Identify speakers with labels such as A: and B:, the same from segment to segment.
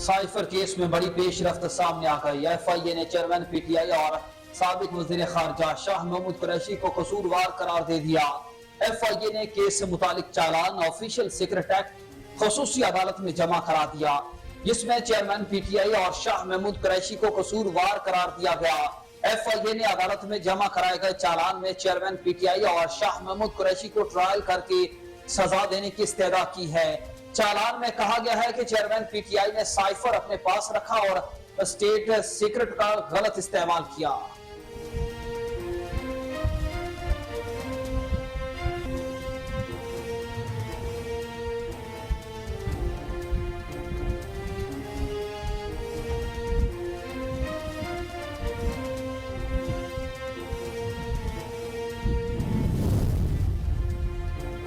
A: Cipher case में बड़ी पेशरफ्त सामने आ गई। FIA ने चेयरमैन PTI और साबिक वजीर खारजा शाह महमूद कुरैशी को कसूरवार करार दे दिया। FIA ने केस से मुतालिक चालान ऑफिशियल सीक्रेट एक्ट खसूसी अदालत में जमा करा दिया, जिसमें चेयरमैन PTI और शाह महमूद कुरैशी को कसूरवार करार दिया गया। FIA ने अदालत में जमा कराए गए चालान में चेयरमैन PTI और शाह महमूद कुरैशी को ट्रायल करके सजा देने की इस्तेदा की है। चालान में कहा गया है कि चेयरमैन PTI ने साइफर अपने पास रखा और स्टेट सीक्रेट का गलत इस्तेमाल किया।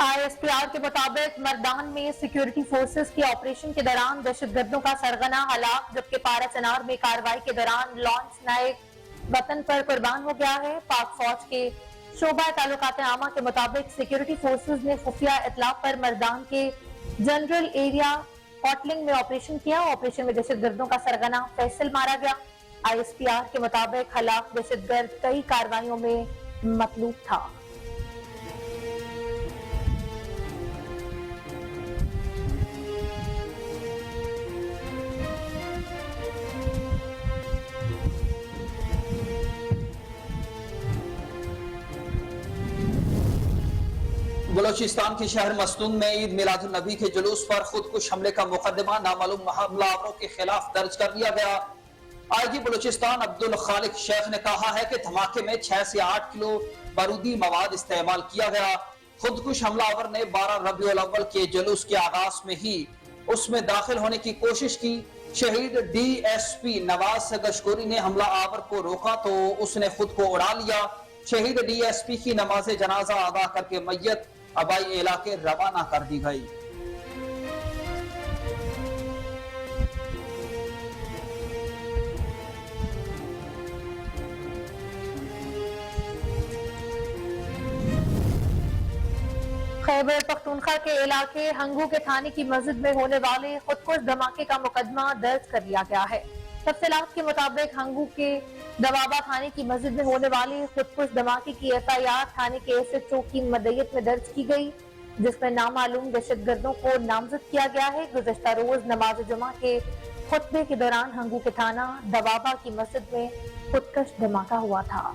B: ISPR के मुताबिक मर्दान में सिक्योरिटी फोर्सेस के ऑपरेशन के दौरान दहशतगर्दों का सरगना हलाक, जबकि पारा चनार में कार्रवाई के दौरान लॉन्स नायक वतन पर कुर्बान हो गया है। पाक फौज के शोबा ताल्लुकात आमा के मुताबिक सिक्योरिटी फोर्सेस ने खुफिया इतला पर मर्दान के जनरल एरिया हॉटलिंग में ऑपरेशन किया। ऑपरेशन में दहशतगर्दों का सरगना फैसल मारा गया। ISPR के मुताबिक हलाक दहशतगर्द कई कार्रवाइयों में मतलूब था।
A: बलोचिस्तान के शहर मस्तून में ईद मिलादुन नबी के जुलूस पर खुदकुश हमले का मुकदमा नामालूम हमलावरों के खिलाफ दर्ज कर लिया गया। IG बलोचिस्तान अब्दुल खालिक शेख ने कहा है कि धमाके में 6 से 8 किलो बारूदी मवाद इस्तेमाल किया गया। खुदकुश हमलावर ने 12 रबीउल अव्वल के जुलूस के आगाज में ही उसमें दाखिल होने की कोशिश की। शहीद DSP नवाज गशकोरी ने हमला आवर को रोका तो उसने खुद को उड़ा लिया। शहीद DSP की नमाज जनाजा अदा करके मैयत अबाई इलाके रवाना कर दी गई।
B: खैबर पख्तूनख्वा के इलाके हंगू के थाने की मस्जिद में होने वाले खुदकुश धमाके का मुकदमा दर्ज कर लिया गया है। तफसीलात के मुताबिक हंगू के दवाबा थाने की मस्जिद में होने वाले खुदकुश धमाके की FIR थाने के SHO की मदयत में दर्ज की गई, जिसमें नामालूम दहशतगर्दों को नामजद किया गया है। गुज़श्ता रोज नमाज जुमा के खुतबे के दौरान हंगू के थाना दवाबा की मस्जिद में खुदकश धमाका हुआ था।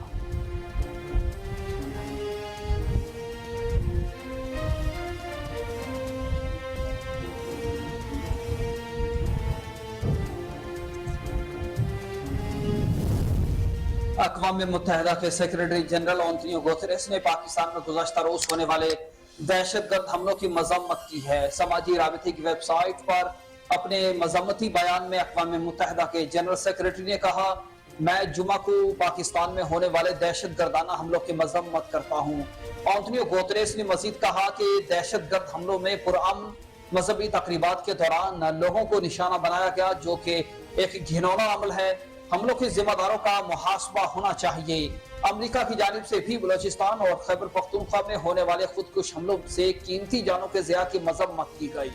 A: अक़वाम मुत्तहिदा के सेक्रेटरी जनरल एंटोनियो गुतेरेस ने पाकिस्तान में गुज़श्ता रोज होने वाले दहशतगर्द हमलों की मजम्मत की है। समाजी राबते की वेबसाइट पर अपने मजम्मती बयान में अक़वाम मुत्तहिदा के जनरल सेक्रेटरी ने कहा, मैं जुमा को पाकिस्तान में होने वाले दहशतगर्दाना हमलों की मजम्मत करता हूँ। एंटोनियो गुतेरेस ने मजीद कहा कि दहशतगर्द हमलों में पुरअमन मजहबी तकरीबात के दौरान लोगों को निशाना बनाया गया, जो कि एक घिनौना अमल है। हमलों के जिम्मेदारों का मुहासबा होना चाहिए। अमेरिका की जानिब से भी बलोचिस्तान और खैबर पख्तूनख्वा में होने वाले खुदकुश हमलों से कीमती जानों के ज़िया की मजम्मत की गई।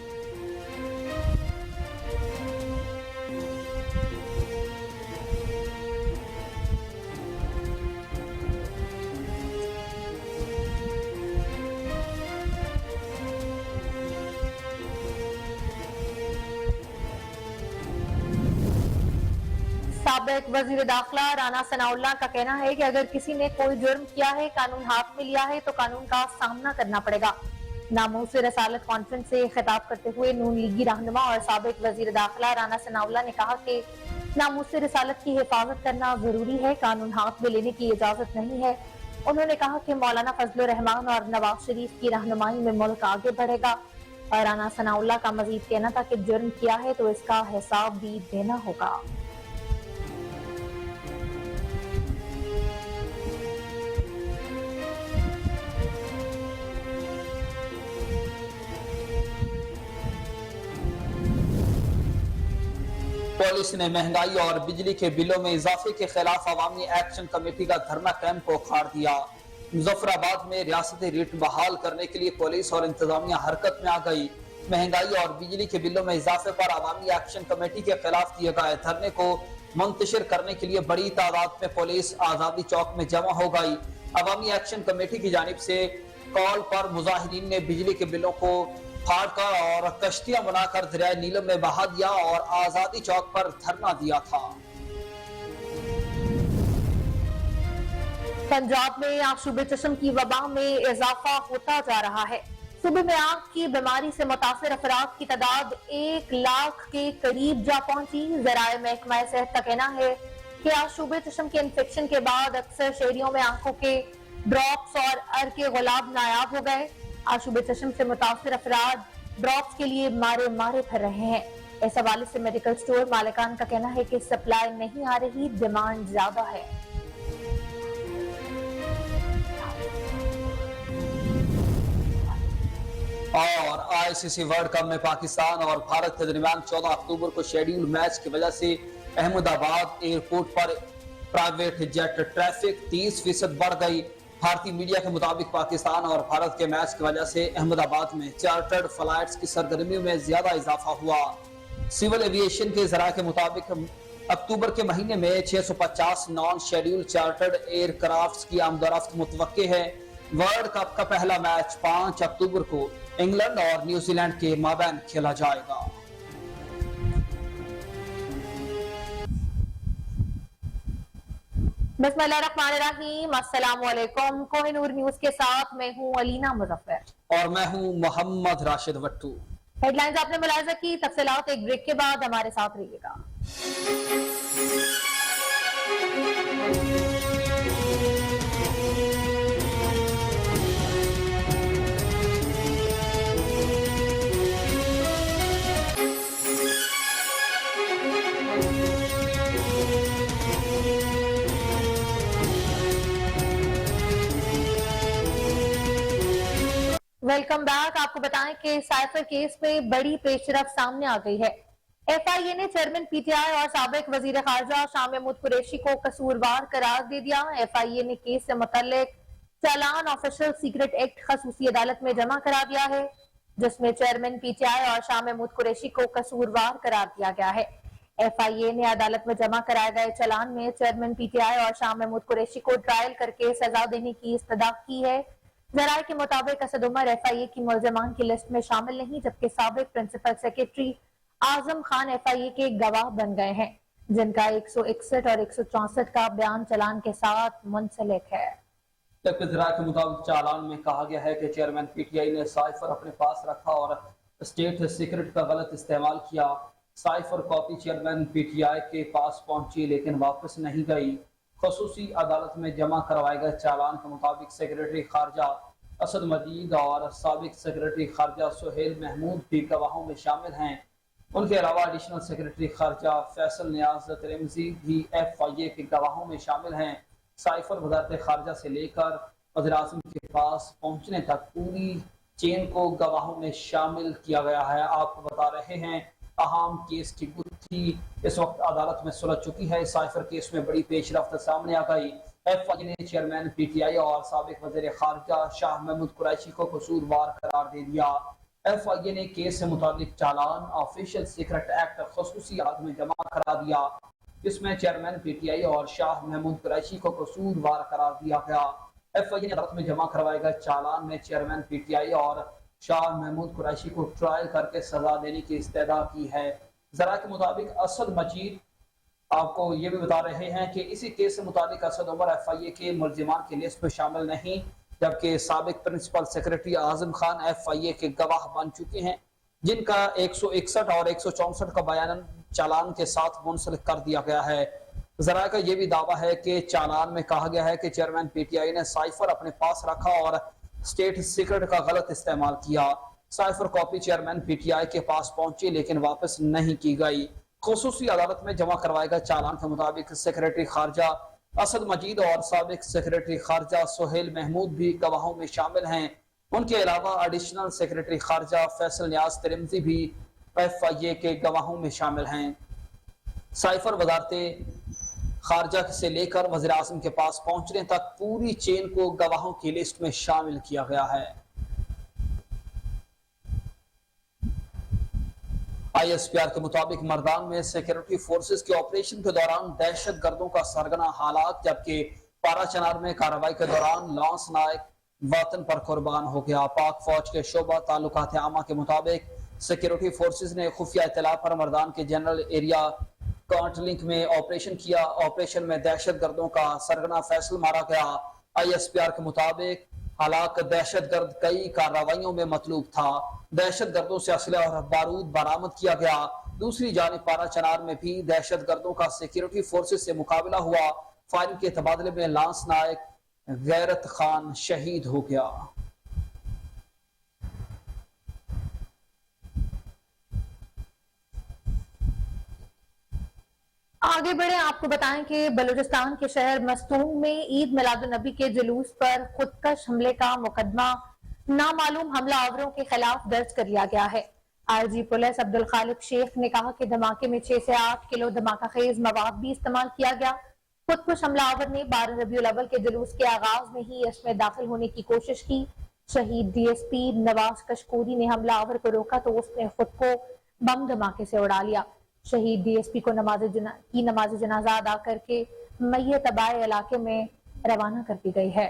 B: साबिक वजीर दाखिला राना सनाउल्लाह का कहना है कि अगर किसी ने कोई जुर्म किया है, कानून हाथ में लिया है, तो कानून का सामना करना पड़ेगा। नामूस रसालत कॉन्फ्रेंस से खिताब करते हुए नून लीगी रहनुमा और साबिक वजीर दाखिला राना सनाउल्लाह ने कहा कि नामूस रसालत की हिफाजत करना जरूरी है, कानून हाथ में लेने की इजाजत नहीं है। उन्होंने कहा कि मौलाना फजलुर रहमान और नवाज शरीफ की रहनुमाई में मुल्क आगे बढ़ेगा। और राना सनाउल्लाह का मजीद कहना था कि जुर्म किया है तो इसका हिसाब भी देना होगा।
A: पुलिस ने महंगाई और बिजली के बिलों में इजाफे के खिलाफ अवामी एक्शन कमेटी का धरना कैंप को उखाड़ दिया। मुजफ्फराबाद में रियासती रेट बहाल करने के लिए पुलिस और इंतजामिया हरकत में आ गई। महंगाई और बिजली के बिलों में इजाफे पर अवामी एक्शन कमेटी के खिलाफ किए गए धरने को मुंतशिर करने के लिए बड़ी तादाद में पुलिस आजादी चौक में जमा हो गई। अवामी एक्शन कमेटी की जानिब से कॉल पर मुजाहिदीन ने बिजली के बिलों को फाड़कर और कश्तियां बनाकर दरिया नीलम में बहा दिया और आजादी चौक पर धरना दिया था।
B: पंजाब में आशूबे चश्म की वबा में इजाफा होता जा रहा है। सूबे में आंख की बीमारी से मुतासिर अफराद की तादाद 1 लाख के करीब जा पहुंची। जराए महकमा सेहत का कहना है कि आशूबे चश्म के इन्फेक्शन के बाद अक्सर शहरियों में आंखों के ड्रॉप्स और अर के गुलाब नायाब हो गए। आशूबे चश्म से मुतासिर अफराद ड्रॉप्स के लिए मारे मारे फिर रहे हैं। इस हवाले से मेडिकल स्टोर मालिकान का कहना है कि सप्लाई नहीं आ रही, डिमांड ज्यादा है।
A: और आईसीसी वर्ल्ड कप में पाकिस्तान और भारत के दरमियान 14 अक्टूबर को शेड्यूल मैच की वजह से अहमदाबाद एयरपोर्ट पर प्राइवेट जेट ट्रैफिक 30% बढ़ गई। भारतीय मीडिया के मुताबिक पाकिस्तान और भारत के मैच की वजह से अहमदाबाद में चार्टर्ड फ्लाइट्स की सरगर्मियों में ज्यादा इजाफा हुआ। सिविल एविएशन के जरा के मुताबिक अक्टूबर के महीने में 650 नॉन शेड्यूल चार्टर्ड एयरक्राफ्ट की आमदोरफ्त मुतवक्के है। वर्ल्ड कप का पहला मैच 5 अक्टूबर को इंग्लैंड और न्यूजीलैंड के माबैन खेला जाएगा।
B: बिस्मिल्लाहिर्रहमानिर्रहीम, अस्सलाम वालेकुम। कोहिनूर न्यूज के साथ मैं हूं अलीना मुजफ्फर
A: और मैं हूं मोहम्मद राशिद वट्टू।
B: हेडलाइंस आपने मुलाहिजा की, तफसीलात एक ब्रेक के बाद हमारे साथ रहिएगा। Welcome back. आपको बताएं कि साइफर केस में बड़ी पेशरफ सामने आ गई है। एफआईए ने चेयरमैन पीटीआई और साबिक वजीर खारजा शाह महमूद कुरैशी को कसूरवार करार दे दिया। एफआईए ने केस से मुतल्लिक चालान ऑफिशियल सीक्रेट एक्ट खसूसी अदालत में जमा करा दिया है, जिसमें चेयरमैन पीटीआई और शाह महमूद कुरैशी को कसूरवार करार दिया गया है। एफआईए ने अदालत में जमा कराए गए चालान में चेयरमैन पीटीआई और शाह महमूद कुरैशी को ट्रायल करके सजा देने की इस्तदा की है। जराये के मुताबिक असद उमर एफआईए की मुलजमान की लिस्ट में शामिल नहीं, जबकि साबिक principal secretary Azam Khan FIA के गवाह बन गए हैं, जिनका 161 और 164 का बयान चालान के साथ मुंसलिक है।
A: जराये के मुताबिक चालान में कहा गया है कि चेयरमैन पीटीआई ने साइफर अपने पास रखा और स्टेट सीक्रेट का गलत इस्तेमाल किया। साइफर कॉपी चेयरमैन पीटीआई के पास पहुंची लेकिन वापस नहीं गई। खसूसी अदालत में जमा करवाए गए चालान के मुताबिक सेक्रेटरी खारजा असद मजीद और साबिक सेक्रेटरी खारजा सुहेल महमूद भी गवाहों में शामिल हैं। उनके अलावा एडिशनल सेक्रेटरी खारजा फैसल नियाज तिरमिजी भी एफआईए के गवाहों में शामिल हैं। साइफर वजारत खारजा से लेकर वज़ीर आज़म के पास पहुंचने तक पूरी चेन को गवाहों में शामिल किया गया है। आपको बता रहे हैं अहम केस की गुत्थी इस वक्त अदालत में सुलझ चुकी है। साइफर केस में बड़ी पेशरफ्त सामने आ गई। एफआईए ने चेयरमैन पीटीआई और साबिक वज़ीर खारजा शाह महमूद कुरैशी को कसूरवार करार दे दिया। एफआईए ने केस से मुताबिक चालान ऑफिशियल सीक्रेट एक्ट खसूसी अदालत में जमा करा दिया, जिसमें चेयरमैन पीटीआई और शाह महमूद कुरैशी को कसूरवार करार दिया गया। एफआईए ने अदालत में जमा करवाए गए चालान में चेयरमैन पीटीआई और शाह महमूद कुरैशी को ट्रायल करके सजा देने की इस्तदा की है। जरा के मुताबिक असद मजीद आपको ये भी बता रहे हैं कि इसी केस से मुताबिक असद उमर एफआईए के मुलजिमान की लिस्ट में शामिल नहीं, जबकि साबिक principal secretary Azam Khan FIA के गवाह बन चुके हैं, जिनका 161 और 164 का बयान चालान के साथ मुंसलिक कर दिया गया है। जरा का यह भी दावा है कि चालान में कहा गया है कि चेयरमैन पीटीआई ने साइफर अपने पास रखा और स्टेट सीक्रेट का गलत इस्तेमाल किया। साइफर कॉपी चेयरमैन पीटीआई के पास पहुंची लेकिन वापस नहीं की गई। खसूसी अदालत में जमा करवाए गए चालान के मुताबिक सेक्रेटरी खारजा असद मजीद और साबिक सेक्रेटरी खारजा सुहेल महमूद भी गवाहों में शामिल हैं। उनके अलावा एडिशनल सेक्रेटरी खारजा फैसल नियाज तिरमिजी भी एफआईए के गवाहों में शामिल हैं। साइफर वजारत खारजा से लेकर वज़ीर आज़म के पास पहुंचने तक पूरी चेन को गवाहों की लिस्ट में शामिल किया गया है। ISPR के मुताबिक मर्दान में सिक्योरिटी फोर्सेस के ऑपरेशन के दौरान दहशत गर्दों का सरगना हालात, जबकि पारा चनार में कार्रवाई के दौरान लॉन्स नायक वतन पर कुर्बान हो गया। पाक फौज के शोबा ताल्लुकात आमा के मुताबिक सिक्योरिटी फोर्सेस ने खुफिया इत्तला पर मर्दान के जनरल एरिया कॉन्टलिंक में ऑपरेशन किया। ऑपरेशन में दहशत गर्दों का सरगना फैसल मारा गया। ISPR के मुताबिक हालांकि दहशत गर्द कई कार्रवाइयों में मतलूब था। दहशत गर्दों से असले और बारूद बरामद किया गया। दूसरी जानिब पारा चनार में भी दहशत गर्दों का सिक्योरिटी फोर्सेस से मुकाबला हुआ। फायरिंग के तबादले में लांस नायक गैरत खान शहीद हो गया।
B: आगे बढ़े, आपको बताएं कि बलूचिस्तान के शहर मस्तूम में ईद मिलादुन्नबी के जुलूस पर खुदकश हमले का मुकदमा नामालूम हमला आवरों के खिलाफ दर्ज कर लिया गया है। IG पुलिस अब्दुल खालिक शेख ने कहा कि धमाके में 6 से 8 किलो धमाका खेज मवाद भी इस्तेमाल किया गया। खुदकुश हमलावर ने 12 रबीउल अव्वल के जुलूस के आगाज में ही इसमें दाखिल होने की कोशिश की। शहीद DSP नवाज कशकोरी ने हमलावर को रोका तो उसने खुद को बम धमाके से उड़ा लिया। शहीद DSP को नमाज जनाजा अदा करके मैयत तबाह इलाके में रवाना कर दी गई है।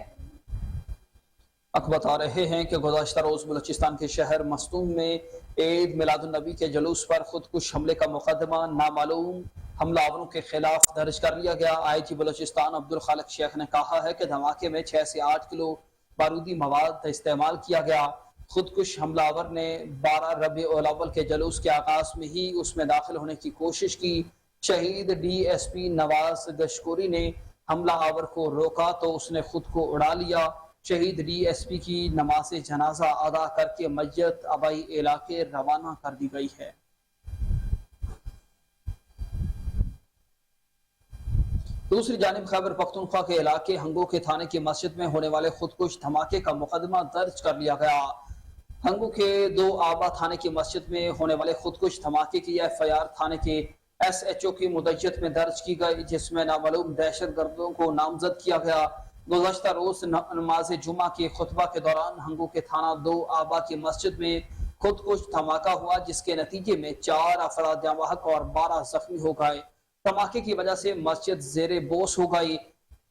A: अक बता रहे हैं कि गुज़श्ता रोज बलूचिस्तान के शहर मस्तूम में ईद मिलादुन्नबी के जुलूस पर खुदकुश हमले का मुकदमा नामालूम हमलावरों के खिलाफ दर्ज कर लिया गया। IG बलूचिस्तान अब्दुल खालिक शेख ने कहा है कि धमाके में 6 से 8 किलो बारूदी मवाद इस्तेमाल किया गया। खुदकुश हमलावर ने 12 रबीउल अव्वल के जुलूस के आगाज में ही उसमें दाखिल होने की कोशिश की। शहीद DSP नवाज गशकोरी ने हमलावर को रोका तो उसने खुद को उड़ा लिया। शहीद DSP की नमाज जनाजा अदा करके मैयत आबाई इलाके रवाना कर दी गई है। दूसरी जानिब खैबर पख्तूनख्वा के इलाके हंगो के थाने की मस्जिद में होने वाले खुदकुश धमाके का मुकदमा दर्ज कर लिया गया। हंगो के 2 आबा थाने की मस्जिद में होने वाले खुदकुश धमाके की FIR थाने के SHO की मुद्दत में दर्ज की गई, जिसमें नामालूम दहशत गर्दों को नामजद किया गया। गुज़श्ता रोज नमाज जुमा के खुतबा के दौरान हंगो के थाना 2 आबा की मस्जिद में खुदकुश धमाका हुआ, जिसके नतीजे में 4 अफराद जावाहक और 12 जख्मी हो गए। धमाके की वजह से मस्जिद जेरे बोस हो गई।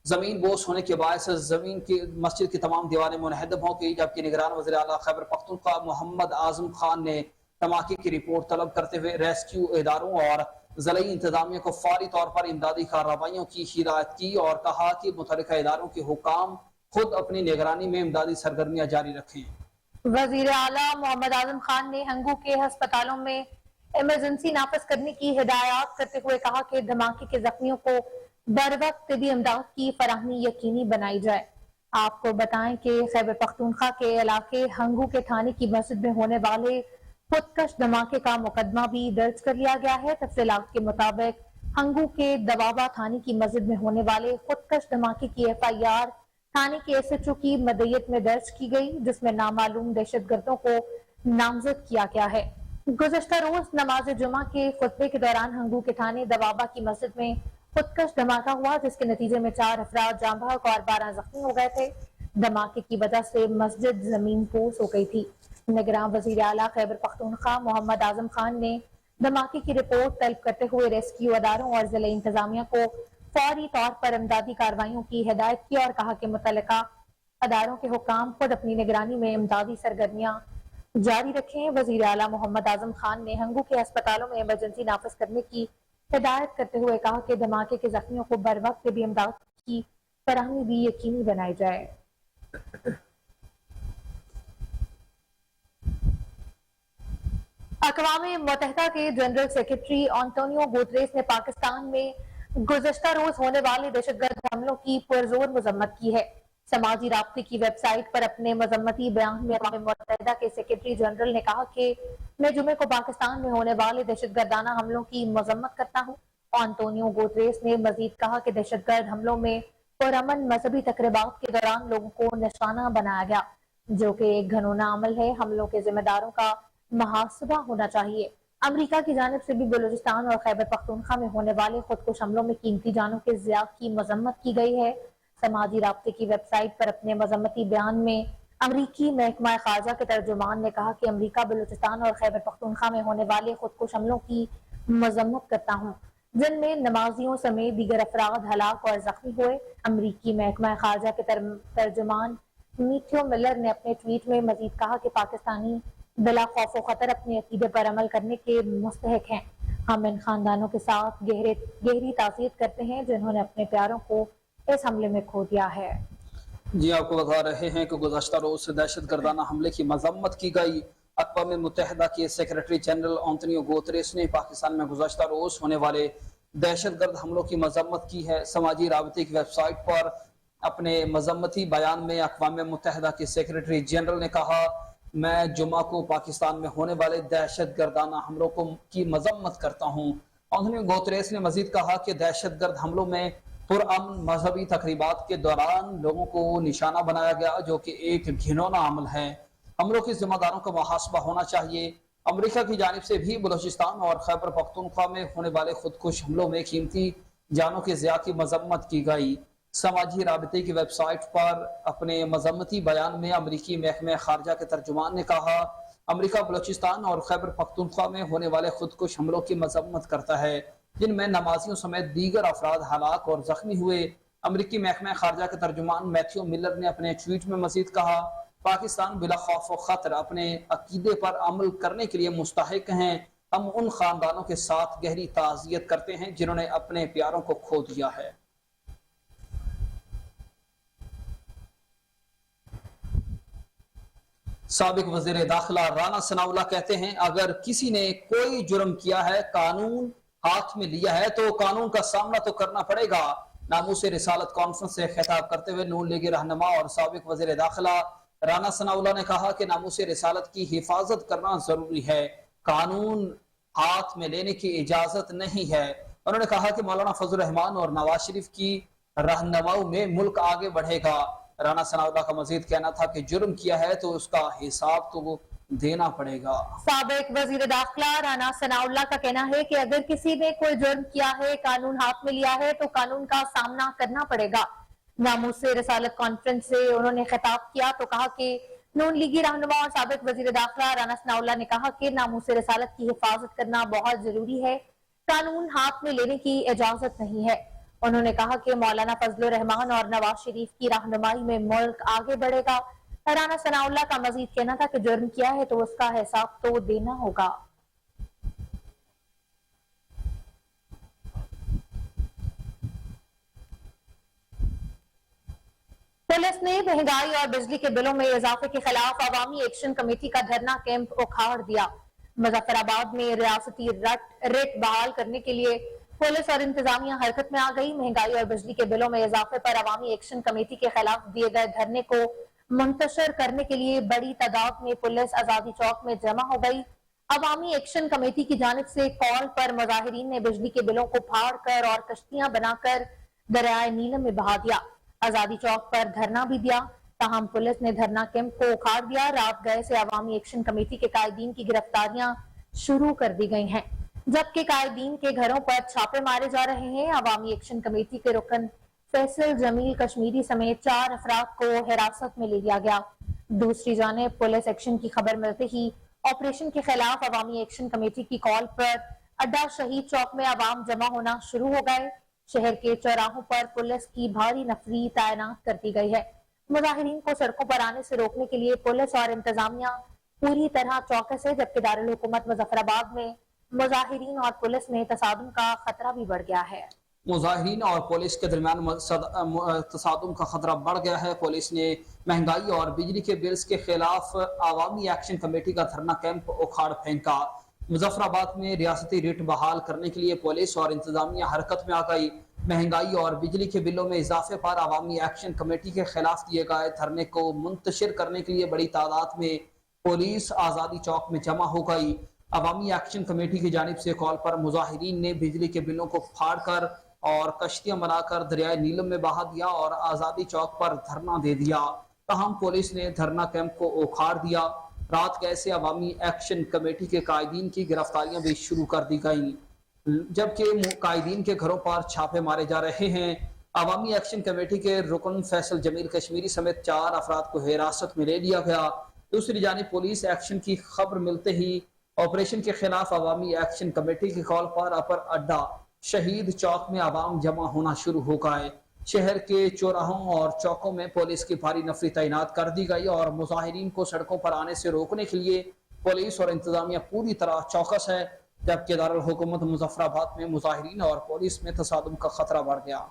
A: जमीन बोस होने के बायस जमीन की मस्जिद की तमाम दीवारें मुनहदम हो गई, जबकि निगरान वज़ीर आला खैबर पख्तूनख्वा मोहम्मद आजम खान ने धमाके की रिपोर्ट तलब करते हुए रेस्क्यू इदारों और ज़िला इंतजामिया को फौरी तौर पर इमदादी कार्रवाइयों की हिदायत की और कहा कि मुतल्लिका इदारों के हुकाम खुद अपनी निगरानी में इमदादी सरगर्मियां जारी रखें।
B: वज़ीर आला मोहम्मद आजम खान ने हंगू के अस्पतालों में इमरजेंसी नाफिज करने की हिदायत करते हुए कहा कि धमाके के जख्मियों को बर वक्त भी इमदाद की फराहमी यकीनी बनाई जाए। आपको बताएं कि खैबर पख्तूनख्वा के इलाके हंगू के थाने की मस्जिद में होने वाले खुदकश धमाके का मुकदमा भी दर्ज कर लिया गया है। तफसीलात के मुताबिक हंगू के दवाबा थाने की मस्जिद में होने वाले खुदकश धमाके की FIR थाने के SHO की मदयत में दर्ज की गई, जिसमें नामालूम दहशत गर्दों को नामजद किया गया है। गुज़श्ता रोज नमाज जुमा के खुतबे के दौरान हंगू के थाने दवाबा की मस्जिद में खुदकश धमाका हुआ, जिसके नतीजे में 4 अफराद जाँ बहक और 12 जख्मी हो गए थे। धमाके की वजह से मस्जिद जमीन पोस हो गई थी। निगरान वज़ीर आला खैबर पख्तूनख्वा मोहम्मद आजम खान ने धमाके की रिपोर्ट तलब करते हुए रेस्क्यू अदारों और जिला इंतजामिया को फौरी तौर पर इमदादी कार्रवाइयों की हिदायत की और कहा कि मुतल्लिका अदारों के हुकाम खुद अपनी निगरानी में इमदादी सरगर्मियां जारी रखें। वज़ीर आला मोहम्मद आजम खान ने हंगू के अस्पतालों में इमरजेंसी नाफिज करने की हिदायत करते हुए कहा कि धमाके के जख्मियों को बर वक्त भी इमदाद की फराहमी भी यकीनी बनाई जाए। अक़वाम मुत्तहिदा के जनरल सेक्रेटरी एंटोनियो गुतरेस ने पाकिस्तान में गुज़श्ता रोज होने वाले दहशतगर्द हमलों की पुरजोर मजम्मत की है। समाजी राब्ते की वेबसाइट पर अपने मजम्मती बयान में अक़वाम मुत्तहिदा के सेक्रेटरी जनरल ने कहा कि मैं जुमे को पाकिस्तान में होने वाले दहशतगर्दाना हमलों की मजम्मत करता हूँ। एंटोनियो गुतरेस ने मजीद कहा कि दहशतगर्द हमलों में पुरअमन मजहबी तकरीबात के दौरान लोगों को निशाना बनाया गया, जो कि एक घिनौना अमल है। हमलों के जिम्मेदारों का मुहासबा होना चाहिए। अमेरिका की जानिब से भी बलूचिस्तान और खैबर पख्तूनख्वा में होने वाले खुदकुश हमलों में कीमती जानों के ज़िया की मजम्मत की गई है। समाजी राब्ते की वेबसाइट पर अपने मजम्मती बयान में अमरीकी महकमा खारजा के तर्जुमान ने कहा कि अमरीका बलूचिस्तान और खैबर पख्तूनख्वा में होने वाले खुदकुश हमलों की मजम्मत करता हूँ जिनमें नमाजियों समेत दीगर अफराद हलाक और जख्मी हुए। अमरीकी महकमा खारजा के तर्जुमान मीथियो मिलर ने अपने ट्वीट में मजीद कहा कि पाकिस्तानी बिला खौफ खतर अपने अकीदे पर अमल करने के मुस्तहक हैं। हम इन खानदानों के साथ गहरी ताज़ियत करते हैं जिन्होंने अपने प्यारों को इस हमले में खो दिया है।
A: जी आपको बता रहे हैं कि गुज़श्ता रोज दहशत गर्दाना हमले की मजम्मत की गई। अक़वाम मुत्तहिदा के सेक्रेटरी जनरल एंटोनियो गुतेरेस ने पाकिस्तान में गुज़श्ता रोज होने वाले दहशत गर्द हमलों की मजम्मत की है। समाजी राबते की वेबसाइट पर अपने मजम्मती बयान में अक़वाम मुत्तहिदा के सेक्रेटरी जनरल ने कहा, मैं जुमा को पाकिस्तान में होने वाले दहशत गर्दाना हमलों की मजम्मत करता हूँ। एंटोनियो गुतेरेस ने मजीद कहा कि दहशत गर्द हमलों में पुरअमन मजहबी तकरीबात के दौरान लोगों को निशाना बनाया गया जो कि एक घिनौना अमल है। हमलों के जिम्मेदारों का मुहासबा होना चाहिए। अमेरिका की जानिब से भी बलूचिस्तान और खैबर पख्तूनख्वा में होने वाले खुदकुश हमलों में कीमती जानों के ज़िया की मजम्मत की गई। समाजी राबते की वेबसाइट पर अपने मजम्मती बयान में अमरीकी महकमा खारजा के तर्जुमान ने कहा, अमरीका बलूचिस्तान और खैबर पख्तूनख्वा में होने वाले खुदकुश हमलों की मजम्मत करता है जिनमें नमाजियों समेत दीगर अफराद हलाक और जख्मी हुए। अमरीकी महकमा खारजा के तर्जुमान मैथ्यू मिलर ने अपने ट्वीट में मजीद कहा, पाकिस्तान बिला खौफ व खतर अपने अकीदे पर अमल करने के लिए मुस्तहिक हैं। हम उन खानदानों के साथ गहरी ताज़ियत करते हैं जिन्होंने अपने प्यारों को खो दिया है। साबिक वज़ीर दाखिला राना सनाउल्लाह कहते हैं, अगर किसी ने कोई जुर्म किया है, कानून हाथ में लिया है तो कानून का सामना तो करना पड़ेगा। नामूस रिसालत कॉन्फ्रेंस से खिताब करते हुए नून लीगी रहनुमा और साबिक वज़ीर दाखिला राना सनाउल्लाह ने कहा कि नामूस रिसालत की हिफाजत करना जरूरी है, कानून हाथ में लेने की इजाजत नहीं है। उन्होंने कहा कि मौलाना फजल रहमान और नवाज शरीफ की रहनुमाई में मुल्क आगे बढ़ेगा। राना सनाउल्लाह का मजीद कहना था कि जुर्म किया है तो उसका हिसाब तो देना पड़ेगा।
B: साबिक वजीर दाखिला राना सनाउल्लाह का कहना है कि अगर किसी ने कोई जुर्म किया है, कानून हाथ में लिया है तो कानून का सामना करना पड़ेगा। नामूस रिसालत कॉन्फ्रेंस से उन्होंने खिताब किया तो कहा कि नून लीगी रहनुमा और साबिक वजीर दाखिला राना सनाउल्लाह ने कहा कि नामूस रिसालत की हिफाजत करना बहुत जरूरी है, कानून हाथ में लेने की इजाजत नहीं है। उन्होंने कहा कि मौलाना फजल रहमान और नवाज शरीफ की रहनुमाई में मुल्क आगे बढ़ेगा। राना सनाउल्लाह का मजीद कहना था कि जुर्म किया है तो उसका हिसाब तो देना होगा। पुलिस ने महंगाई और बिजली के बिलों में इजाफे के खिलाफ अवामी एक्शन कमेटी का धरना कैंप उखाड़ दिया। मुजफ्फराबाद में रियासती रेट बहाल करने के लिए पुलिस और इंतजामिया हरकत में आ गई। महंगाई और बिजली के बिलों में इजाफे पर अवामी एक्शन कमेटी के खिलाफ दिए गए धरने को मुंतशिर करने के लिए बड़ी तादाद में पुलिस आजादी चौक में जमा हो गई। अवामी एक्शन कमेटी की जानिब से कॉल पर मुजाहिरीन ने बिजली के बिलों को फाड़ कर और कश्तियां बनाकर दरियाए नीलम में बहा दिया। आजादी चौक पर धरना भी दिया, ताहम पुलिस ने धरना कैंप को उखाड़ दिया। रात गए से अवामी एक्शन कमेटी के कायदीन की गिरफ्तारियां शुरू कर दी गई हैं, जबकि कायदीन के घरों पर छापे मारे जा रहे हैं। अवामी एक्शन कमेटी के रुकन फैसल जमील कश्मीरी समेत 4 अफराद को हिरासत में ले लिया गया। दूसरी जानिब पुलिस एक्शन की खबर मिलते ही ऑपरेशन के खिलाफ अवामी एक्शन कमेटी की कॉल पर अड्डा शहीद चौक में आवाम जमा होना शुरू हो गए। शहर के चौराहों पर पुलिस की भारी नफरी तैनात कर दी गई है। मुजाहिरीन को सड़कों पर आने से रोकने के लिए पुलिस और इंतजामिया पूरी तरह चौकस है, जबकि दारुल हुकूमत मुजफ्फराबाद में मुजाहिरीन और पुलिस में तसादुम का खतरा भी बढ़ गया है।
A: मुजाहिरीन और पुलिस के दरमियान तसादुम का खतरा बढ़ गया है। पुलिस ने महंगाई और बिजली के बिल्स के खिलाफ अवामी एक्शन कमेटी का धरना कैंप उखाड़ फेंका। मुजफ्फराबाद में रियासती रेट बहाल करने के लिए पुलिस और इंतजामिया हरकत में आ गई। महंगाई और बिजली के बिलों में इजाफे पर अवामी एक्शन कमेटी के खिलाफ दिए गए धरने को मुंतशिर करने के लिए बड़ी तादाद में पुलिस आज़ादी चौक में जमा हो गई। अवामी एक्शन कमेटी की जानिब से कॉल पर मुजाहिरीन ने बिजली के बिलों को फाड़ कर और कश्तियां बनाकर दरियाए नीलम में बहा दिया और आज़ादी चौक पर धरना दे दिया। तहम पुलिस ने धरना कैंप को उखाड़ दिया। रात गए से अवामी एक्शन कमेटी के कायदीन की गिरफ्तारियां भी शुरू कर दी गई, जबकि कायदीन के घरों पर छापे मारे जा रहे हैं। عوامی ایکشن کمیٹی کے رکن فیصل جمیل کشمیری سمیت 4 افراد کو حراست میں لے لیا گیا۔ دوسری جانب پولیس ایکشن کی خبر ملتے ہی آپریشن کے خلاف عوامی ایکشن کمیٹی کے کال پر اپر اڈا شہید چوک میں عوام جمع ہونا شروع ہو گئے۔ شہر کے چوراہوں اور چوکوں میں پولیس کی بھاری نفری تعینات کر دی گئی اور مظاہرین کو سڑکوں پر آنے سے روکنے کے لیے پولیس اور انتظامیہ پوری طرح چوکس ہے، جبکہ دارالحکومت مظفر آباد میں مظاہرین اور پولیس میں تصادم کا خطرہ بڑھ گیا۔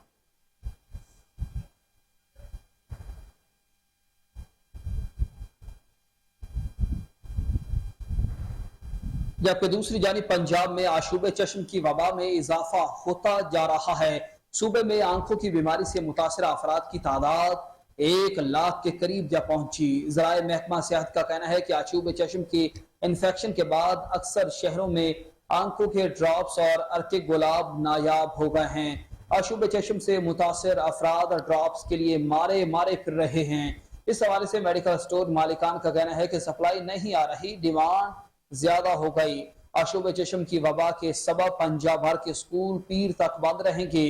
A: جبکہ دوسری جانب پنجاب میں آشوب چشم کی وبا میں اضافہ ہوتا جا رہا ہے۔ صوبے میں آنکھوں کی بیماری سے متاثرہ افراد کی تعداد 1 لاکھ کے قریب جا پہنچی۔ ذرائع محکمہ صحت کا کہنا ہے کہ آشوب چشم کی انفیکشن کے بعد اکثر شہروں میں آنکھوں کے ڈراپس اور ارکے گلاب نایاب ہو گئے ہیں۔ آشوب چشم سے متاثر افراد ڈراپس کے لیے مارے پھر رہے ہیں۔ اس حوالے سے میڈیکل سٹور مالکان کا کہنا ہے کہ سپلائی نہیں آ رہی، ڈیمانڈ زیادہ ہو گئی۔ آشوب چشم کی وبا کے سبب پنجاب بھر کے اسکول پیر تک بند رہیں گے۔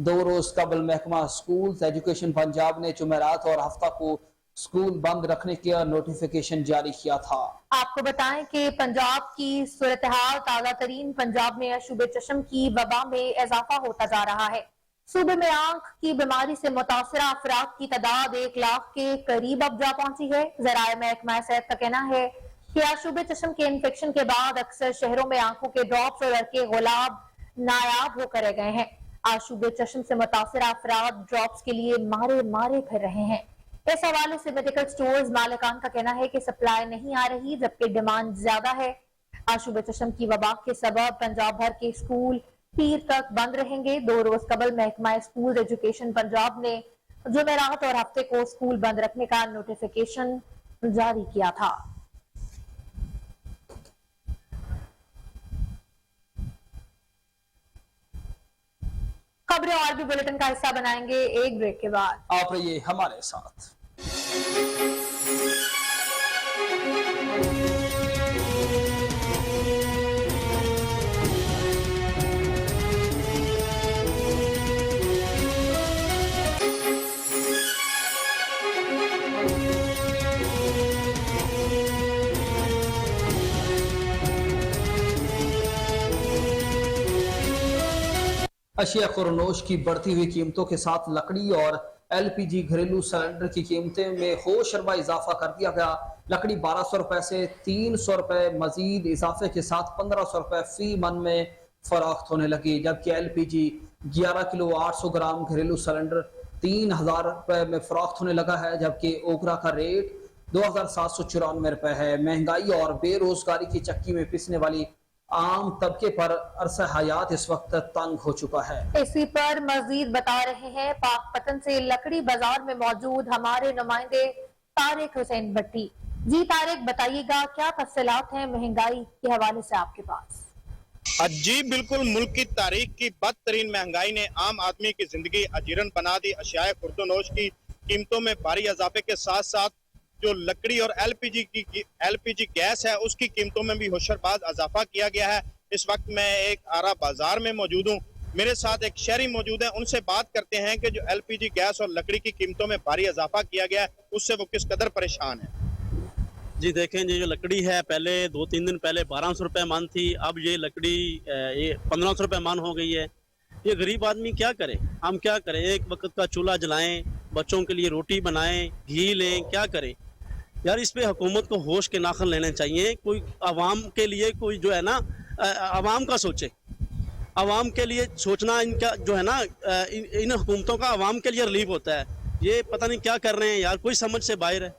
A: 2 روز قبل محکمہ اسکولز ایجوکیشن پنجاب نے جمعرات اور ہفتہ کو اسکول بند رکھنے کا نوٹیفیکیشن جاری کیا تھا۔
B: آپ کو بتائیں کہ پنجاب کی صورتحال تازہ ترین، پنجاب میں آشوب چشم کی وبا میں اضافہ ہوتا جا رہا ہے۔ صوبے میں آنکھ کی بیماری سے متاثرہ افراد کی تعداد 1 لاکھ کے قریب اب جا پہنچی ہے۔ ذرائع محکمہ صحت کا کہنا ہے کہ آشوب چشم کے انفیکشن کے بعد اکثر شہروں میں آنکھوں کے ڈراپس اور ارکے غلاب نایاب ہو کر رہ گئے ہیں۔ آشوب چشم سے متاثرہ افراد ڈراپس کے لیے مارے پھر رہے ہیں۔ اس حوالے سے میڈیکل سٹورز مالکان کا کہنا ہے کہ سپلائی نہیں آ رہی، جبکہ ڈیمانڈ زیادہ ہے۔ آشوب چشم کی وبا کے سبب پنجاب بھر کے اسکول پیر تک بند رہیں گے۔ 2 روز قبل محکمہ اسکول ایجوکیشن پنجاب نے جمعرات اور ہفتے کو اسکول بند رکھنے کا نوٹیفیکیشن جاری کیا تھا۔ خبریں اور بھی بلیٹن کا حصہ بنائیں گے ایک بریک کے بعد۔
A: آپ رہیے ہمارے ساتھ۔ اشیاء خورنوش کی بڑھتی ہوئی قیمتوں کے ساتھ لکڑی اور LPG گھریلو سلنڈر کی قیمتیں میں ہوش ربا اضافہ کر دیا گیا۔ لکڑی 1200 روپے سے 300 روپے مزید اضافے کے ساتھ 1500 روپے فی من میں فروخت ہونے لگی، جبکہ LPG 11 کلو 800 گرام گھریلو سلنڈر 3000 روپے میں فروخت ہونے لگا ہے، جبکہ اوکرا کا ریٹ 2794 روپے ہے۔ مہنگائی اور بے روزگاری کی چکی میں پسنے والی عام طبقے پر عرصہ حیات اس وقت تنگ ہو چکا ہے۔
B: اسی پر مزید بتا رہے ہیں پاک پتن سے لکڑی بازار میں موجود ہمارے نمائندے طارق حسین بٹی۔ جی طارق، بتائیے گا کیا تفصیلات ہیں مہنگائی کے حوالے سے آپ کے پاس؟
C: جی بالکل، ملک کی تاریخ کی بدترین مہنگائی نے عام آدمی کی زندگی اجیرن بنا دی۔ اشیاء خوردونوش کی قیمتوں میں بھاری اضافے کے ساتھ ساتھ جو لکڑی اور LPG گیس ہے اس کی قیمتوں میں بھی ہوشرباز اضافہ کیا گیا ہے۔ اس وقت میں ایک آرا بازار میں موجود ہوں، میرے ساتھ ایک شہری موجود ہیں، ان سے بات کرتے ہیں کہ جو LPG گیس اور لکڑی کی قیمتوں میں بھاری اضافہ کیا گیا ہے اس سے وہ کس قدر پریشان ہیں۔
D: جی دیکھیں، یہ جو لکڑی ہے پہلے 2-3 دن پہلے 1200 روپے من تھی، اب یہ لکڑی 1500 روپے من ہو گئی ہے۔ یہ غریب آدمی کیا کرے، ہم کیا کریں؟ ایک وقت کا چولہا جلائیں، بچوں کے لیے روٹی بنائیں، گھی لیں، کیا کریں یار؟ اس پہ حکومت کو ہوش کے ناخن لینے چاہیے۔ کوئی عوام کے لیے کوئی جو ہے نا عوام کا سوچے، عوام کے لیے سوچنا ان کا جو ہے نا، ان حکومتوں کا عوام کے لیے ریلیف ہوتا ہے۔ یہ پتہ نہیں کیا کر رہے ہیں یار، کوئی سمجھ سے باہر ہے۔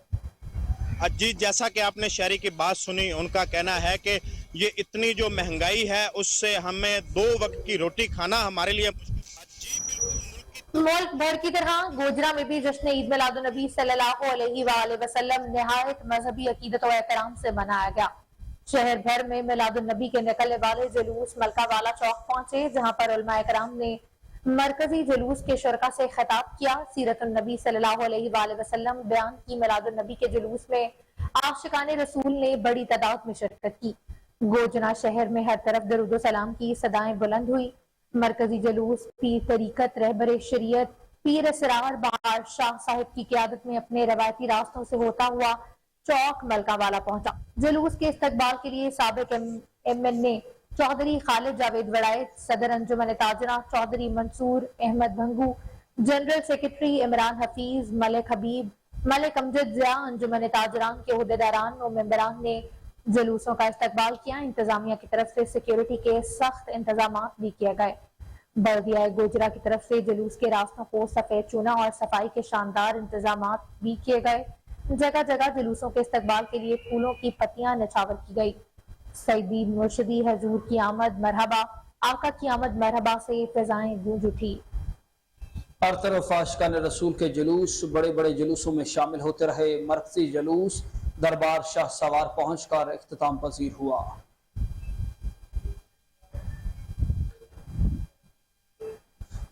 C: جی جیسا کہ آپ نے شہری کی بات سنی، ان کا کہنا ہے کہ یہ اتنی جو مہنگائی ہے اس سے ہمیں 2 وقت کی روٹی کھانا ہمارے لیے
B: ملک بھر کی طرح گوجرا میں بھی جشن عید میلاد النبی صلی اللہ علیہ وآلہ وسلم نہایت مذہبی عقیدت و احترام سے منایا گیا۔ شہر بھر میں میلاد النبی کے نکلنے والے جلوس ملکہ والا چوک پہنچے، جہاں پر علماء کرام نے مرکزی جلوس کے شرکا سے خطاب کیا۔ سیرت النبی صلی اللہ علیہ وآلہ وسلم بیان کی میلاد النبی کے جلوس میں عاشقان رسول نے بڑی تعداد میں شرکت کی۔ گوجرا شہر میں ہر طرف درود و سلام کی صدائیں بلند ہوئی۔ مرکزی جلوس پیر طریقت، رہبر شریعت پیر اسرار بہار شاہ صاحب کی قیادت میں اپنے روایتی راستوں سے ہوتا ہوا چوک ملکہ والا پہنچا۔ جلوس کے استقبال کے لیے سابق ایم این اے چودھری خالد جاوید وڑائچ، صدر انجمن تاجرہ چودھری منصور احمد بھنگو، جنرل سیکرٹری عمران حفیظ، ملک حبیب، ملک امجد ضیاء، انجمن تاجران کے عہدیداران و ممبران نے جلوسوں کا استقبال کیا۔ انتظامیہ کی طرف سے سیکیورٹی کے سخت انتظامات بھی کیے گئے۔ بلدیہ گوجرا کی طرف سے جلوس کے راستوں کو سفید چونا اور صفائی کے شاندار انتظامات بھی کیے گئے۔ جگہ جگہ جلوسوں کے استقبال کے لیے پھولوں کی پتیاں نچھاور کی گئی۔ سیدی مرشدی حضور کی آمد مرحبا، آقا کی آمد مرحبا سے فضائیں گونج اٹھی۔
A: ہر طرف عاشقان رسول کے جلوس بڑے بڑے جلوسوں میں شامل ہوتے رہے۔ مرکزی جلوس دربار شاہ سوار پہنچ کر اختتام پذیر ہوا۔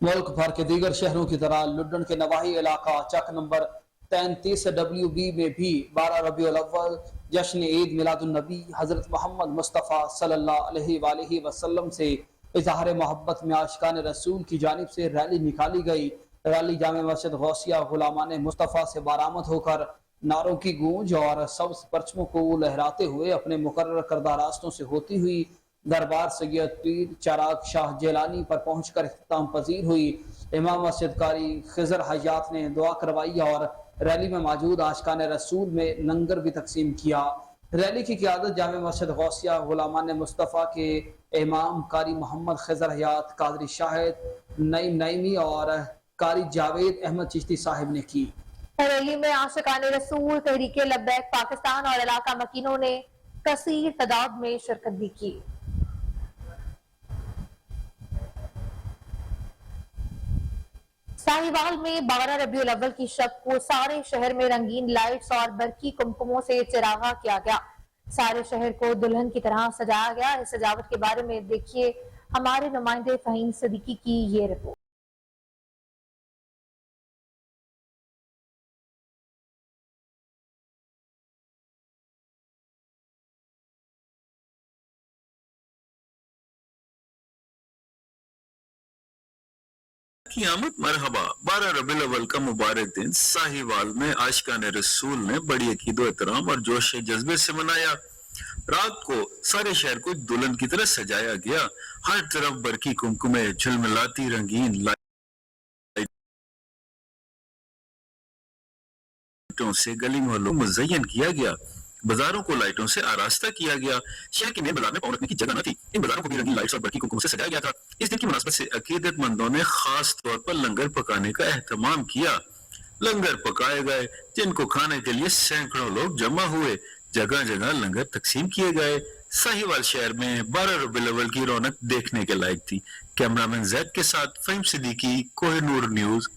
A: ملک بھر کے دیگر شہروں کی طرح لڈن کے نواحی علاقہ چک نمبر 33 WB میں بھی 12 ربیع الاول جشن عید میلاد النبی حضرت محمد مصطفیٰ صلی اللہ علیہ وآلہ وسلم سے اظہار محبت میں عاشقان رسول کی جانب سے ریلی نکالی گئی۔ ریلی جامع مسجد غوثیہ غلامان مصطفیٰ سے برآمد ہو کر نعروں کی گونج اور سبز پرچموں کو لہراتے ہوئے اپنے مقرر کردہ راستوں سے ہوتی ہوئی دربار سید پیر چراغ شاہ جیلانی پر پہنچ کر اختتام پذیر ہوئی۔ امام مسجد قاری خضر حیات نے دعا کروائی اور ریلی میں موجود عاشقان رسول میں لنگر بھی تقسیم کیا۔ ریلی کی قیادت جامع مسجد غوثیہ غلامان مصطفیٰ کے امام قاری محمد خضر حیات، قادری شاہد نعیم نعیمی اور قاری جاوید احمد چشتی صاحب نے کی۔
B: ریلی میں عاشقان رسول، تحریک لبیک پاکستان اور علاقہ مکینوں نے کثیر تعداد میں شرکت بھی کی۔ ساہیوال میں 12 ربیع الاول کی شب کو سارے شہر میں رنگین لائٹس اور برقی کمکموں سے چراغاں کیا گیا۔ سارے شہر کو دلہن کی طرح سجایا گیا۔ اس سجاوٹ کے بارے میں دیکھیے ہمارے نمائندے فہیم صدیقی کی یہ رپورٹ۔
E: کی آمد مرحبا۔ 12 ربیع الاول کا مبارک دن ساہیوال میں عاشقان رسول نے بڑی عقید و احترام اور جوش جذبے سے منایا۔ رات کو سارے شہر کو دلہن کی طرح سجایا گیا۔ ہر طرف برقی کمکمے، جھلملاتی رنگین لائٹوں سے گلی محلوں مزین کیا گیا۔ بازاروں کو لائٹوں سے آراستہ کیا گیا۔ شہر کے مین بازار میں پاؤں رکھنے کی جگہ نہ تھی، ان بازاروں کو بھی رنگین لائٹس اور برقی کمکموں سے سجایا گیا تھا۔ اس دن کی مناسبت سے عقیدت مندوں نے خاص طور پر لنگر پکانے کا اہتمام کیا۔ لنگر پکائے گئے جن کو کھانے کے لیے سینکڑوں لوگ جمع ہوئے۔ جگہ جگہ لنگر تقسیم کیے گئے۔ ساہیوال شہر میں 12 ربیع الاول کی رونق دیکھنے کے لائق تھی۔ کیمرامین زید کے ساتھ فہیم صدیقی، کوہ نور نیوز۔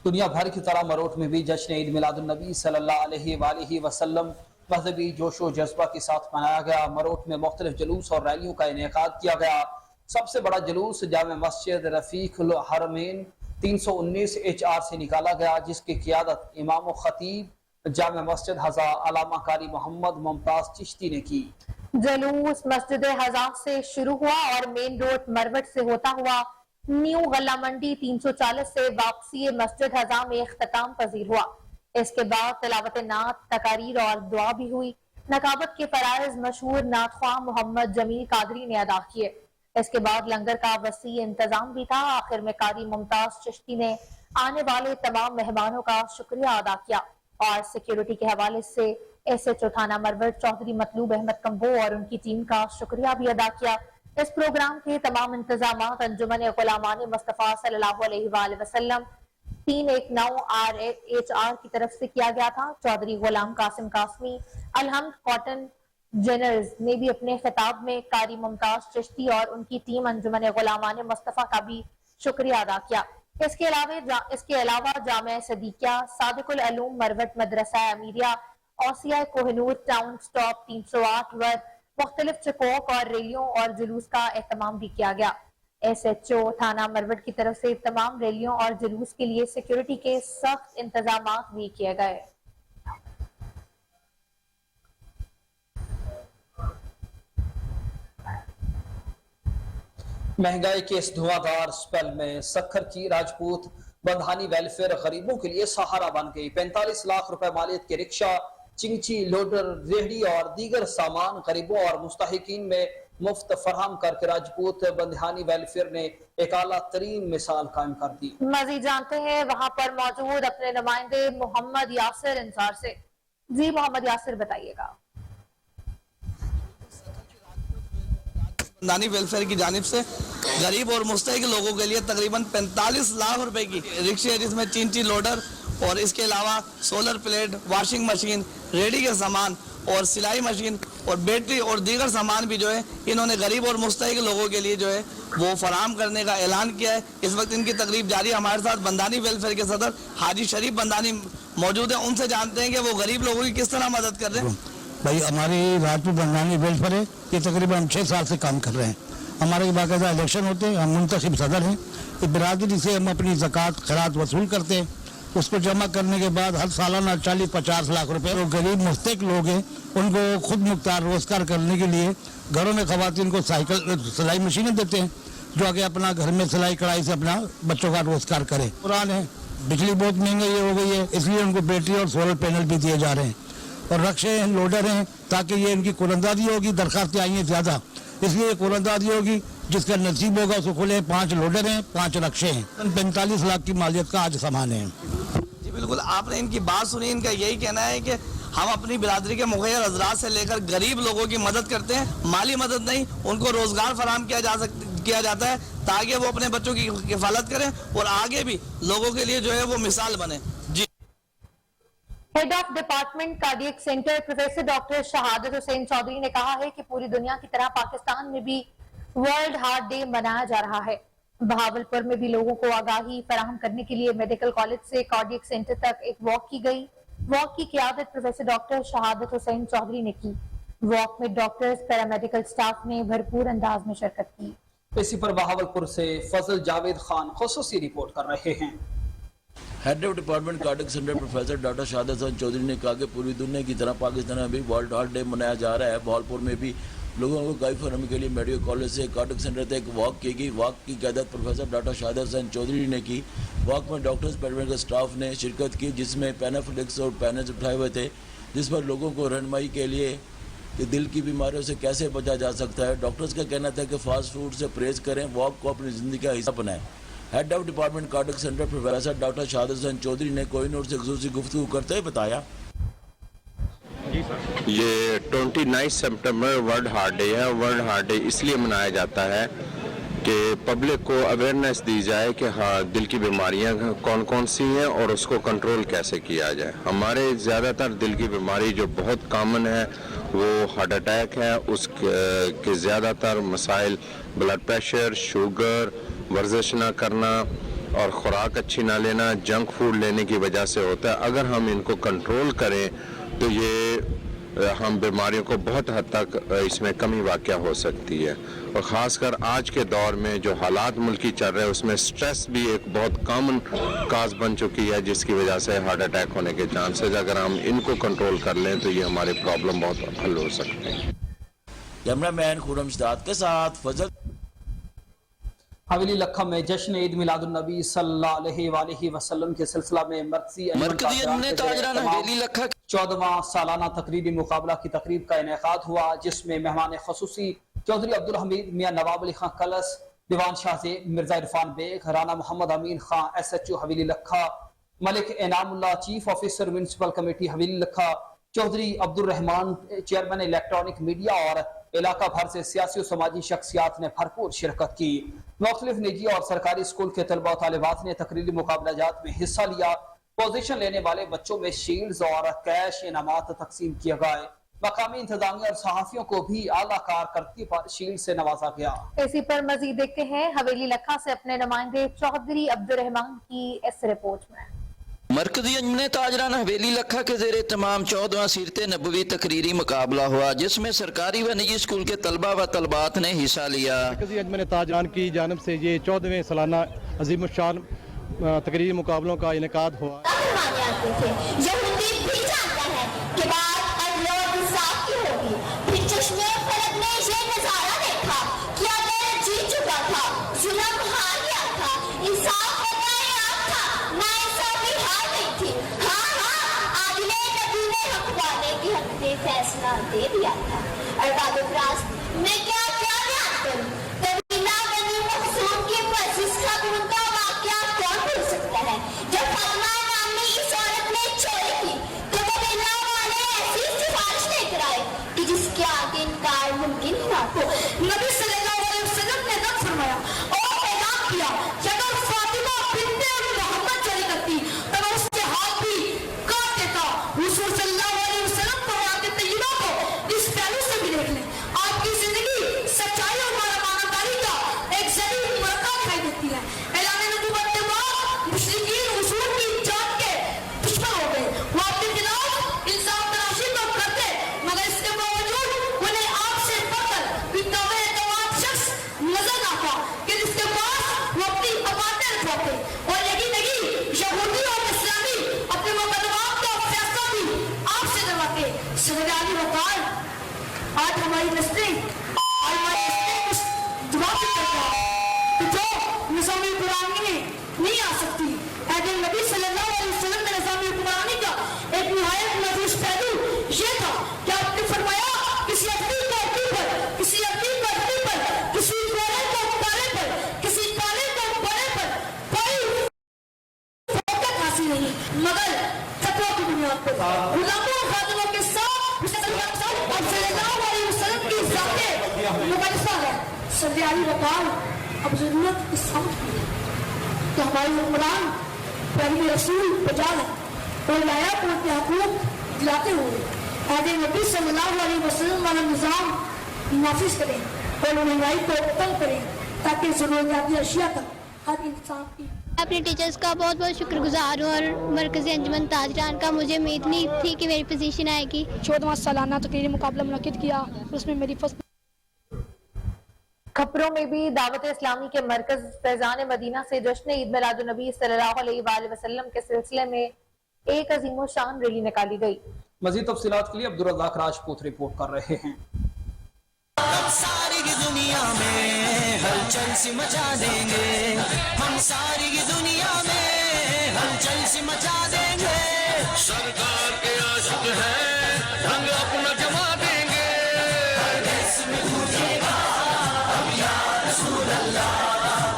A: دنیا بھر کی طرح مروٹ میں بھی جشن عید میلاد النبی صلی اللہ علیہ وآلہ وسلم مذہبی جوش و جذبہ کے ساتھ منایا گیا۔ مروٹ میں مختلف جلوس اور ریلیوں کا انعقاد کیا گیا۔ سب سے بڑا جلوس جامع مسجد رفیق الحرمین 319 HR سے نکالا گیا، جس کی قیادت امام و خطیب جامع مسجد حضا علامہ قاری محمد ممتاز چشتی نے کی۔
B: جلوس مسجد حضا سے شروع ہوا اور مین روڈ مروٹ سے ہوتا ہوا نیو غلہ منڈی 340 سے واپسی مسجد حضا میں اختتام پذیر ہوا۔ اس کے بعد تلاوت نعت، تقاریر اور دعا بھی ہوئی۔ نقابت کے فرائض مشہور نعت خواہ محمد جمیل قادری نے ادا کیے۔ اس کے بعد لنگر کا وسیع انتظام بھی تھا۔ آخر میں قاری ممتاز چشتی نے آنے والے تمام مہمانوں کا شکریہ ادا کیا اور سیکیورٹی کے حوالے سے SHO تھانہ مروت چودھری مطلوب احمد کمبو اور ان کی ٹیم کا شکریہ بھی ادا کیا۔ اس پروگرام کے تمام انتظامات انجمن غلامان مصطفیٰ صلی اللہ علیہ وآلہ وسلم 319 HR کی طرف سے کیا گیا تھا۔ چودھری غلام قاسم قاسمی الحمد کاٹن جنرز نے بھی اپنے خطاب میں قاری ممتاز چشتی اور ان کی ٹیم انجمن غلامان مصطفیٰ کا بھی شکریہ ادا کیا۔ اس کے علاوہ جامع صدیقیہ، صادق العلوم مروت مدرسہ امیریہ، اوسیہ کوہ نور ٹاؤن سٹاپ 308 ور مختلف چکوک اور ریلیوں اور جلوس کا اہتمام بھی کیا گیا۔ SHO تھانہ مروت کی طرف سے تمام ریلیوں اور جلوس کے لیے سیکیورٹی کے سخت انتظامات بھی کیے گئے۔
A: महंगाई के इस धुआंधार स्पेल में सक्खर की राजपूत बंधानी वेलफेयर गरीबों के लिए सहारा बन गई। 45 लाख रुपए मालियत के रिक्शा, चिंची, लोडर, रेहड़ी और दीगर सामान गरीबों और मुस्तहिकीन में मुफ्त फराहम करके राजपूत बंधानी वेलफेयर ने एक आला तरीन मिसाल कायम कर दी।
B: मजीद जानते हैं वहां पर मौजूद अपने नुमाइंदे मोहम्मद यासिर इंसार से। जी मोहम्मद यासिर, बताइएगा।
F: बंधानी वेलफेयर की जानिब से गरीब और मुस्तहिक लोगों के लिए तकरीबन 45 लाख रुपए की रिक्शे है, जिसमें चिंची, लोडर और इसके अलावा solar plate, washing machine, ready के सामान और सिलाई मशीन और बैटरी और दीगर सामान भी जो है इन्होंने गरीब और मुस्तहिक लोगों के लिए जो है वो फराहम करने का ऐलान किया है। इस वक्त इनकी तकरीब जारी। हमारे साथ बंधानी वेलफेयर के सदर हाजी शरीफ बंधानी मौजूद है। उनसे जानते हैं कि वो गरीब लोगों की किस तरह मदद कर रहे हैं।
G: भाई, हमारी राजपूत बंधानी वेलफेयर है, ये तकरीबन हम 6 साल से काम कर रहे हैं। हमारे बाकायदा इलेक्शन होते हैं, हम मुंतखब सदर हैं। इस बिरादरी से हम अपनी ज़कात खैरात वसूल करते हैं। उसको जमा करने के बाद हर सालाना 40-50 लाख रुपए जो गरीब मुस्तहिक लोग हैं उनको खुद मुख्तार रोजगार करने के लिए घरों में खवातीन को साइकिल सिलाई मशीनें देते हैं, जो आगे अपना घर में सिलाई कढ़ाई से अपना बच्चों का रोजगार करें। पुरान है, बिजली बहुत महंगी हो गई है, इसलिए उनको बैटरी और सोलर पैनल भी दिए जा रहे हैं। और रक्शे हैं, लोडर हैं, ताकि ये इनकी कुरंदाजी होगी। दरखास्तें आई हैं ज़्यादा, इसलिए कुरंदाजी होगी। जिसका नसीब होगा उसको खुले। 5 लोडर हैं, 5 रक्शे हैं। 45 लाख की मालियत का आज सामान है।
F: जी बिल्कुल, आपने इनकी बात सुनी। इनका यही कहना है कि हम अपनी बिरादरी के मुखिया हजरात से लेकर गरीब लोगों की मदद करते हैं। माली मदद नहीं, उनको रोजगार फराहम किया जाता है ताकि वो अपने बच्चों की किफालत करें और आगे भी लोगों के लिए जो है वो मिसाल बने। जी।
B: Head of department cardiac centre professor doctor Shahadat Hussain Chaudhary ने कहा है कि पूरी दुनिया की तरह पाकिस्तान में भी वर्ल्ड हार्ट डे मनाया जा रहा है। बहावलपुर में भी लोगों को आगाही फराहम करने के लिए मेडिकल कॉलेज से कार्डियक सेंटर तक एक वॉक की गई। वॉक की क़ियादत प्रोफेसर डॉक्टर शहादत हुसैन चौधरी ने की। वॉक में डॉक्टर्स, पैरामेडिकल स्टाफ ने भरपूर अंदाज में शिरकत की।
A: इसी पर बहावलपुर से फजल जावेद खान खुसूसी रिपोर्ट कर रहे हैं।
H: Head of department cardiac centre professor doctor Shahadat Hussain Chaudhary ने कहा कि पूरी दुनिया की तरह पाकिस्तान में भी वर्ल्ड हार्ट डे मनाया जा रहा है। बहावलपुर में भी लोगों को गाइड फराहमी के लिए मेडिकल कॉलेज से कार्डियक सेंटर तक वॉक की गई। वॉक की क़यादत प्रोफेसर डॉक्टर शहादत हुसैन चौधरी ने की। वॉक में डॉक्टर्स, पैरामेडिकल स्टाफ ने शिरकत की, जिसमें पैनाफ्लेक्स और पैनल्स उठाए हुए थे, जिस पर लोगों को रहनुमाई के लिए कि दिल की बीमारियों से कैसे बचा जा सकता है। डॉक्टर्स का कहना था कि फास्ट फूड से परहेज करें, वॉक को अपनी ज़िंदगी का हिस्सा बनाएं। Head of department cardiac centre professor doctor Shahadat Hussain Chaudhary ने कोहिनूर से ख़ुसूसी गुफ्तगू करते हुए बताया,
I: ये 29 सितंबर वर्ल्ड हार्ट डे है। वर्ल्ड हार्ट डे इसलिए मनाया जाता है कि पब्लिक को अवेयरनेस दी जाए कि हाँ, दिल की बीमारियां कौन कौन सी हैं और उसको कंट्रोल कैसे किया जाए। हमारे ज़्यादातर दिल की बीमारी जो बहुत कॉमन है वो हार्ट अटैक है। उसके ज़्यादातर मसाइल ब्लड प्रेशर, शुगर, वर्जिश ना करना और ख़ुराक अच्छी ना लेना, जंक फूड लेने की वजह से होता है। अगर हम इनको कंट्रोल करें तो ये हम बीमारियों को बहुत हद तक इसमें कमी वाक़या हो सकती है। और ख़ासकर आज के दौर में जो हालात मुल्की चल रहे हैं उसमें स्ट्रेस भी एक बहुत कॉमन काज बन चुकी है, जिसकी वजह से हार्ट अटैक होने के चांसेस, अगर हम इनको कंट्रोल कर लें तो ये हमारे प्रॉब्लम बहुत हल हो सकते हैं।
H: कैमरामैन खुरम शदाद के साथ फजल।
A: हवेली लखा में जश्न ईद मिलादुन नबी सल्लल्लाहु अलैहि वसल्लम के सिलसिला में मरकजी 14वां सालाना तकरीबी मुकाबला की तकरीब का इनेकाद हुआ, जिसमें मेहमान खसूसी चौधरी अब्दुल हमीद, मियां नवाब अली खां कलस, Diwan Shahzeb, Mirza Irfan Baig, Rana Mohammad Amin Khan, SHO Haveli Lakha, Malik Inamullah, chief officer municipal committee Haveli Lakha, Chaudhry Abdul Rehman, chairman electronic media और इलाका भर से सियासी और समाजी शख्सियात ने भरपूर शिरकत की। मुख्तलिफ निजी और सरकारी स्कूल के तलबा और तालिबात ने तकरीरी मुकाबलाजात में हिस्सा लिया। पोजीशन लेने वाले बच्चों में शील्ड्स और कैश इनामात तकसीम किए गए। मकामी इंतजामिया और सहाफियों को भी आला कारकर्दगी पर शील्ड से नवाजा गया।
B: इसी पर मजीद देखते हैं हवेली लखा से अपने नुमाइंदे चौधरी अब्दुल रहमान की इस रिपोर्ट में।
J: मरकजी अंजुमन ताजरान हवेली लखा के ज़ेरे तमाम 14वां सीरत नबवी तकरीरी मुकाबला हुआ, जिसमें सरकारी व निजी स्कूल के तलबा व तलबात ने हिस्सा लिया।
K: मरकजी अंजुमन ताजरान की जानिब से ये 14वें सालाना अजीमुशान तकरीरी मुकाबलों का इनेकाद हुआ।
L: फिर चश्मे फलक ने ये नजारा देखा कि अगर जीत चुका था ने फैसला दे दिया था। और मैं क्या क्या ध्यान करूं? कबीला बनी मखसूम के पसिस का उनका वाकया कौन भूल सकता है? जब फातिमा नामी इस औरत ने चोरी की तो कबीला वाले ऐसी सिफारिश लेकर आए कि जिसके आगे इनकार मुमकिन ही ना हो। नबी सल्लल्लाहु अलैहि वसल्लम ने तब फरमाया और पैगाम किया कि अगर फातिमा बिन्ते मोहम्मद चोरी करती तो मैं उसके हाथ भी काट देता। हुजूर सल्लल्लाहु अलैहि वसल्लम फरमाते तैयबा को इस पहलू से भी देख लें। आपकी जिंदगी सच्चाई और ईमानदारी का एक जरूर मरका दिखाई देती है। ऐलान नबूवत के बाद मुशरिकीन हुजूर की जान के दुश्मन हो गए। वो आपके खिलाफ इंसाफ तराशी तो करते मगर इसके बावजूद उन्हें आपसे बढ़कर दावे तवाब शख्स नजर आता कि जिसके पास वो अपनी अमानतें रखवाते। और यही नहीं यहूदी और इस्लामी अपने मुकदमात का फैसला भी आपसे करवाते। सरदारी वकार आज हमारी नस्लें कुछ जवाब करता है कि जो निज़ामी कुरानी में नहीं आ सकती। ऐसे नबी सल्लल्लाहु अलैहि वसल्लम में निज़ामी कुरानी का एक निहायत नफीस पहलू ये था कि आपने फरमाया किसी अपनी धरती पर, किसी अपनी धरती पर, किसी बड़े को बड़े पर, किसी बड़े को बड़े पर कोई फोकस हासिल नहीं मगर तकवा की बुनियाद पर गुलामों और खादिमों के साथ सल्लल्लाहु अलैहि वसल्लम की ज़ात मुक़द्दसा है। सरदारी वकार अब ज़रूरत इस वक्त की कि हमारे हुक्मरान प्यारे रसूल बजा है और लाया को अपने हकूक़ दिलाते हुए ऐसे नबी सल्लल्लाहु अलैहि वसल्लम वाला निज़ाम नाफिज करें और महंगाई को कम करें ताकि ज़रूरियाती अशिया तक हर इंसान की। अपने टीचर्स का बहुत बहुत शुक्रगुजार हूँ और मरकज़ी अंजुमन ताजरान का मुझे उम्मीद नहीं थी कि मेरी पोजीशन आएगी।
M: 14वां सालाना तकरीरी मुकाबला मुनक़िद किया, उसमें मेरी फर्स्ट।
B: खबरों में भी दावत इस्लामी के मरकज फैजान मदीना से जश्न ईद मिलादुन नबी सल्लल्लाहु अलैहि वसल्लम के सिलसिले में एक अजीम शान रैली निकाली गई।
A: मजीद तफसीलात के लिए अब्दुल रज़ाक राजपूत रिपोर्ट कर रहे हैं।
N: सारी की दुनिया में हलचल सी मचा देंगे, हम सारी की दुनिया में हलचल सी मचा देंगे। सरकार के आशिक हैं, रंग अपना जमा देंगे। हर देश में गूंजेगा अब या रसूल अल्लाह,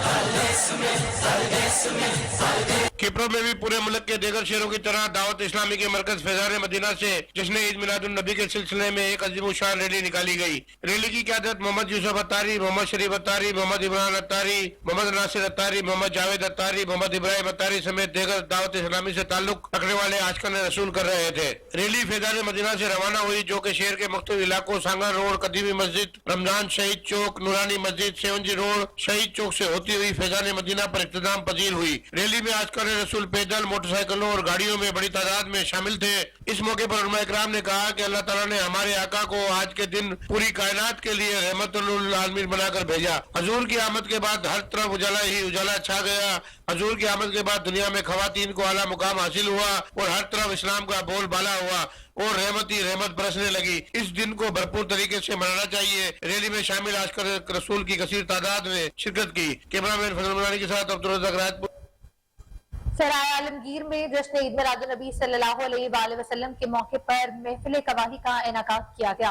N: हर देश में, हर देश में, हर देश।
O: किप्रो में भी पूरे मुल्क के दीगर शहरों की तरह दावत इस्लामी के मरकज फैजान मदीना से जश्न ईद मिलादुन नबी के सिलसिले में एक अजीम शान रैली निकाली गई। रैली की क़यादत मोहम्मद यूसुफ अत्तारी, मोहम्मद शरीफ अत्तारी, मोहम्मद इमरान अत्तारी, मोहम्मद नासिर अत्तारी, मोहम्मद जावेद अत्तारी, मोहम्मद इब्राहिम अत्तारी समेत दीगर दावत इस्लामी से ताल्लुक रखने वाले आशिकान रसूल कर रहे थे। रैली फैजान मदीना से रवाना हुई जो कि शहर के मुख्तलिफ इलाकों सांगा रोड, कदीमी मस्जिद, रमजान शहीद चौक, नूरानी मस्जिद, सेवंजी रोड, शहीद चौक से होती हुई फैजान मदीना पर इख्तिताम पजीर हुई। रैली में आशिकान रसूल पैदल, मोटरसाइकिलों और गाड़ियों में बड़ी तादाद में शामिल थे। इस मौके पर उलमा इकराम ने कहा कि अल्लाह ताला ने हमारे आका को आज के दिन पूरी कायनात के लिए रहमतुल आलमीन बनाकर भेजा। हजूर की आमद के बाद हर तरफ उजाला ही उजाला छा गया। हजूर की आमद के बाद दुनिया में खवातीन को आला मुकाम हासिल हुआ और हर तरफ इस्लाम का बोलबाला हुआ और रहमत ही रहमत बरसने लगी। इस दिन को भरपूर तरीके से मनाना चाहिए। रैली में शामिल आशिकान रसूल की कसीर तादाद में शिरकत की। कैमरामैन फजल मुरानी के साथ अब्दुल रज़ाक राजपूत।
B: सराय आलमगीर में जश्न ईद मिलादुन नबी सल्लल्लाहु अलैहि वसल्लम के मौके पर महफिल कवाली का इनेकाद किया गया।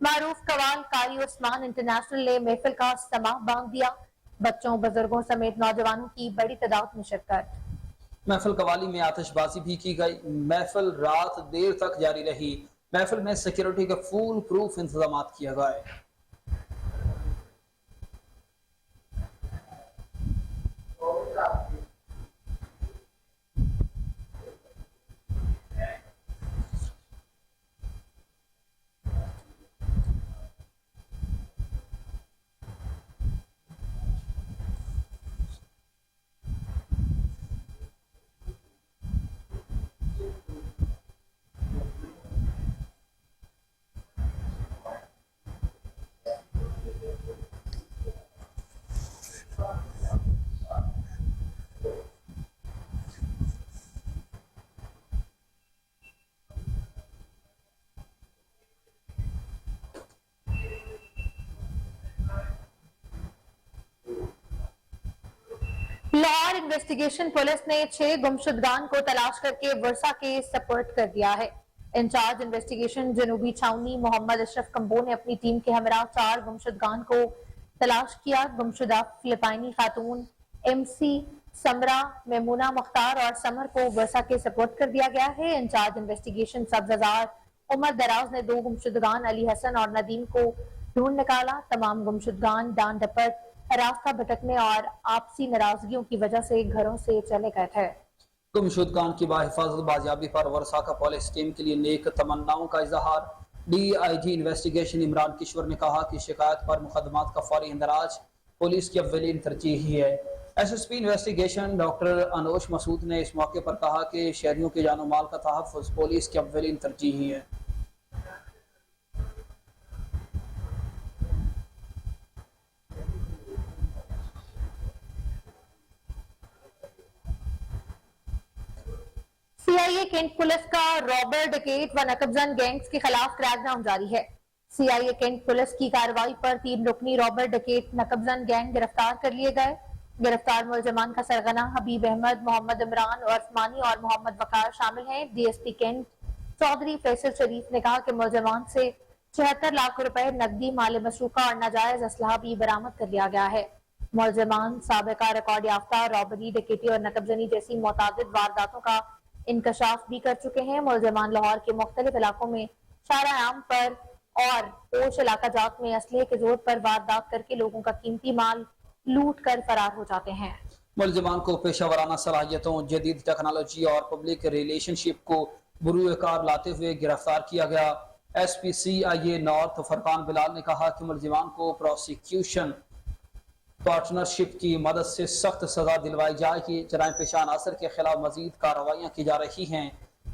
B: मारूफ कवाल कारी उस्मान इंटरनेशनल ने महफिल का समाह बांध दिया। बच्चों, बुजुर्गों समेत नौजवानों की बड़ी तादाद में शिरकत।
A: महफिल कवाली में आतिशबाजी भी की गई। महफिल रात देर तक जारी रही। महफिल में सिक्योरिटी के फुल प्रूफ इंतजाम किए गए।
B: लाहौर इन्वेस्टिगेशन पुलिस ने 6 गुमशुदगान को तलाश करके वर्षा के सपुर्द कर दिया है। इंचार्ज इन्वेस्टिगेशन जनूबी छावनी मोहम्मद अशरफ कंबो ने अपनी टीम के हमरा 4 गुमशुदगान को तलाश किया। गुमशुदा फिलिपाइनी खातून MC समरा, मेमुना मुख्तार और समर को वर्सा के सपोर्ट कर दिया गया है। इंचार्ज इन्वेस्टिगेशन सब्जदार उमर दराज ने 2 गुमशुदगान अली हसन और नदीम को ढूंढ निकाला। तमाम गुमशुदगान डांड डपट, रास्ता भटकने और आपसी नाराजगियों की वजह से घरों से चले गए थे।
A: गुमशुदगान की बाहिफाजत बाजियाबी पर वर्सा का पुलिस टीम के लिए नेक तमन्नाओं का इजहार। DIG इन्वेस्टिगेशन इमरान किशोर ने कहा कि शिकायत पर मुकदमात का फौरी इंदराज पुलिस की अव्वलीन तरजीह है। SSP investigation doctor Anosh Masood ने इस मौके पर कहा कि शहरियों के जानो माल का तहफ़्फ़ुज़ पुलिस की अव्वलीन तरजीह है।
B: CIA कैंट पुलिस का रॉबर, डकैत व नकबजन गैंग्स के खिलाफ क्रैकडाउन जारी है। CIA कैंट पुलिस की कार्रवाई पर 3 रुकनी रॉबर, डकैत, नकबजन गैंग गिरफ्तार कर लिए गए। गिरफ्तार मुलजमान का सरगना हबीब अहमद, मोहम्मद इमरान, उस्मानी और मोहम्मद वकार शामिल हैं। DSP कैंट चौधरी फैसल शरीफ ने कहा कि मुलजमान से 76 लाख रुपए नकदी, माल मसरूका और नाजायज असलहा भी बरामद कर लिया गया है। मुलजमान साबिका रिकॉर्ड याफ्ता रॉबरी, डकैती और नकबजनी जैसी मुतअद्दिद वारदातों का इंकशाफ भी कर चुके हैं। मुलजमान लाहौर के मुख्तलिफ इलाकों में शारायाम पर और पोश इलाका जात में असलहे के जोर पर वारदात करके लोगों का कीमती माल लूट कर फरार हो जाते हैं।
A: मुलजमान को पेशावराना सलाहियतों, जदीद टेक्नोलॉजी और पब्लिक रिलेशनशिप को बुरूए कार लाते हुए गिरफ्तार किया गया। SP CIA north Furqan Bilal ने कहा कि मुलजमान को प्रोसिक्यूशन पार्टनरशिप की मदद से सख्त सजा दिलवाई जाएगी। जराइम पेशा अनासर के खिलाफ मजीद कार्रवाइयाँ की जा रही हैं।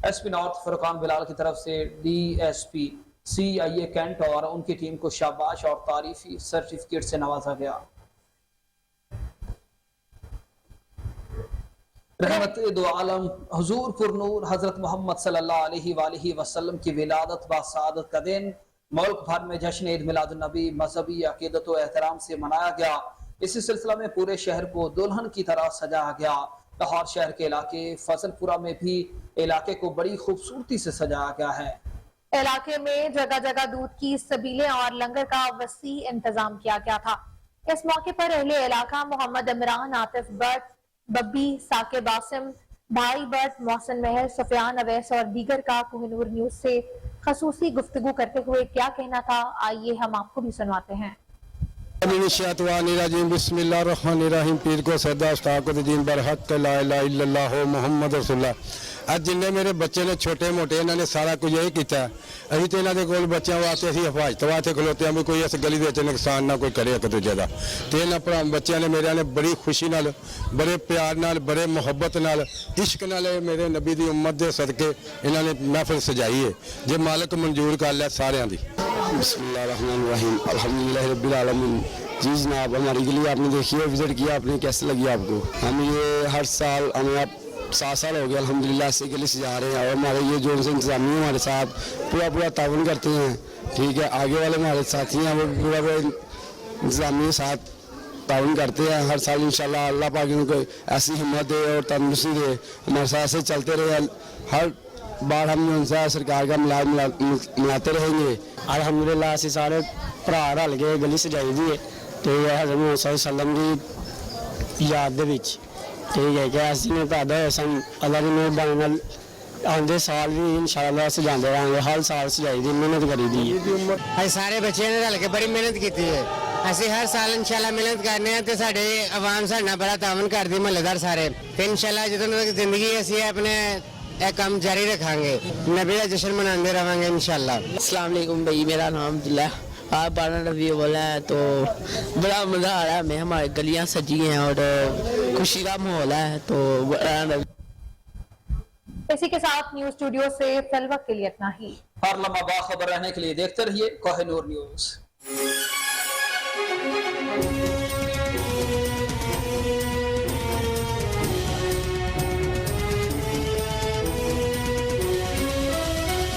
A: SP नॉर्थ फरकान बिलाल की तरफ से DSP CIA कैंट और उनकी टीम को शाबाश और तारीफी सर्टिफिकेट से नवाजा गया। रहमत दो आलम हुजूर पुरनूर हजरत मोहम्मद सल्लल्लाहु अलैहि वसल्लम की विलादत व सआदत का दिन मुल्क भर में जश्न ईद मिलादुन नबी मजहबी अकीदत व एहतराम से मनाया गया। इसी सिलसिला में पूरे शहर को दुल्हन की तरह सजाया गया। लाहौर शहर के इलाके फजलपुरा में भी इलाके को बड़ी खूबसूरती से सजाया गया है।
B: इलाके में जगह जगह दूध की सबीलें और लंगर का वसी इंतजाम किया गया था। इस मौके पर अहले इलाका मोहम्मद इमरान, आतिफ बट, बब्बी, साकिब आसिम, भाई बट, मोहसिन महर, सुफियान अवैस और दीगर का कोहिनूर न्यूज से खसूसी गुफ्तगू करते हुए क्या कहना था, आइए हम आपको भी सुनवाते हैं।
P: बिस्मिल्लाहिर्रहमानिर्रहीम। पीर को सदा उस्ताद को दीन बरहक ला इलाहा इल्लल्लाह मुहम्मद रसूलुल्लाह। ਅੱਜ ਜਿੰਨੇ ਮੇਰੇ ਬੱਚੇ ਨੇ ਛੋਟੇ ਮੋਟੇ ਇਹਨਾਂ ਨੇ ਸਾਰਾ ਕੁਝ ਇਹ ਕੀਤਾ। ਅਸੀਂ ਤੇ ਇਹਨਾਂ ਦੇ ਕੋਲ ਬੱਚਿਆਂ ਵਾਸਤੇ ਅਸੀਂ ਹਿਫਾਜ਼ਤ ਵਾਸਤੇ ਖਲੋਤੇ ਆ ਵੀ ਕੋਈ ਇਸ ਗਲੀ ਦੇ ਵਿੱਚ ਨੁਕਸਾਨ ਨਾ ਕੋਈ ਕਰੇ ਇੱਕ ਦੂਜੇ ਦਾ। ਤੇ ਇਹਨਾਂ ਭਰਾ ਬੱਚਿਆਂ ਨੇ ਮੇਰਿਆਂ ਨੇ ਬੜੀ ਖੁਸ਼ੀ ਨਾਲ, ਬੜੇ ਪਿਆਰ ਨਾਲ, ਬੜੇ ਮੁਹੱਬਤ ਨਾਲ, ਇਸ਼ਕ ਨਾਲ ਮੇਰੇ ਨਬੀ ਦੀ ਉम्मत ਦੇ ਸਦਕੇ ਇਹਨਾਂ ਨੇ ਮਹਿਫਿਲ ਸਜਾਈ ਹੈ। ਜੇ ਮਾਲਕ ਮਨਜ਼ੂਰ ਕਰ ਲਿਆ सारियां दी। बिस्मिल्लाहिर्रहमानिर्रहीम अल्हम्दुलिल्लाह रब्बिल आलमीन। जी जनाब, हमारी गली आपने देखी है, विजिट किया आपने, कैसे लगी आपको? हम ये हर साल हमें 7 साल हो गए अल्हम्दुलिल्लाह से गली सजा रहे हैं और हमारे ये जो उनसे इंतजामी हमारे साथ पूरा ताउन करते हैं। ठीक है, आगे वाले हमारे साथी हैं वो पूरा इंतजामी साथ ताउन करते हैं। हर साल इंशाल्लाह अल्लाह पाक इनको ऐसी हिम्मत दे और तंदुरुस्ती दे, हमारे साथ ऐसे चलते रहे। हर बार हम उनसे सरकार का मिलाते रहेंगे। अल्हम्दुलिल्लाह से सारे भरा रल के गली सजाई दी है। तो ये हज़रत मोहम्मद सल्लल्लाहु अलैहि वसल्लम की याद दे विच ठीक है कि ਅਸੀਂ ਨੇ ਤੁਹਾਡਾ ਸਮ ਅੱਲਾਹ ਦੀ ਮਿਹਰਬਾਨੀ ਨਾਲ ਆਉਂਦੇ ਸਾਲ ਵੀ ਇਨਸ਼ਾਅੱਲਾਹ ਸਜਾਉਂਦੇ ਰਹਾਂਗੇ। ਹਰ ਸਾਲ ਸਜਾਈ ਦੀ ਮਿਹਨਤ ਕਰੀਦੀ ਹੈ।
Q: ਅਸੀਂ ਸਾਰੇ ਬੱਚਿਆਂ ਨੇ ਰਲ ਕੇ ਬੜੀ ਮਿਹਨਤ ਕੀਤੀ ਹੈ। ਅਸੀਂ ਹਰ ਸਾਲ ਇਨਸ਼ਾਅੱਲਾਹ ਮਿਹਨਤ ਕਰਨੇ ਆ ਤੇ ਸਾਡੇ ਆਵਾਮ ਸਾਡੇ ਨਾਲ ਬੜਾ ਤਾਵਨ ਕਰਦੀ, ਮਹੱਲੇਦਾਰ ਸਾਰੇ। ਤੇ ਇਨਸ਼ਾਅੱਲਾਹ ਜਦੋਂ ਤੱਕ ਜ਼ਿੰਦਗੀ ਅਸੀਂ ਆਪਣੇ ਇਹ ਕੰਮ ਜਾਰੀ रखेंगे, नबी का जश्न मनाते रहेंगे इंशाल्लाह।
R: अस्सलाम वालेकुम भाई, मेरा नाम अब्दुल्ला। आप 12 रबी बोला है तो बड़ा मज़ा आ रहा है। हमें हमारी गलियाँ सजी हैं और खुशी का माहौल है। तो
B: इसी के साथ न्यूज स्टूडियो से फिल वक्त के लिए इतना ही।
A: हर लम्हा बाखबर रहने के लिए देखते रहिए कोहिनूर न्यूज।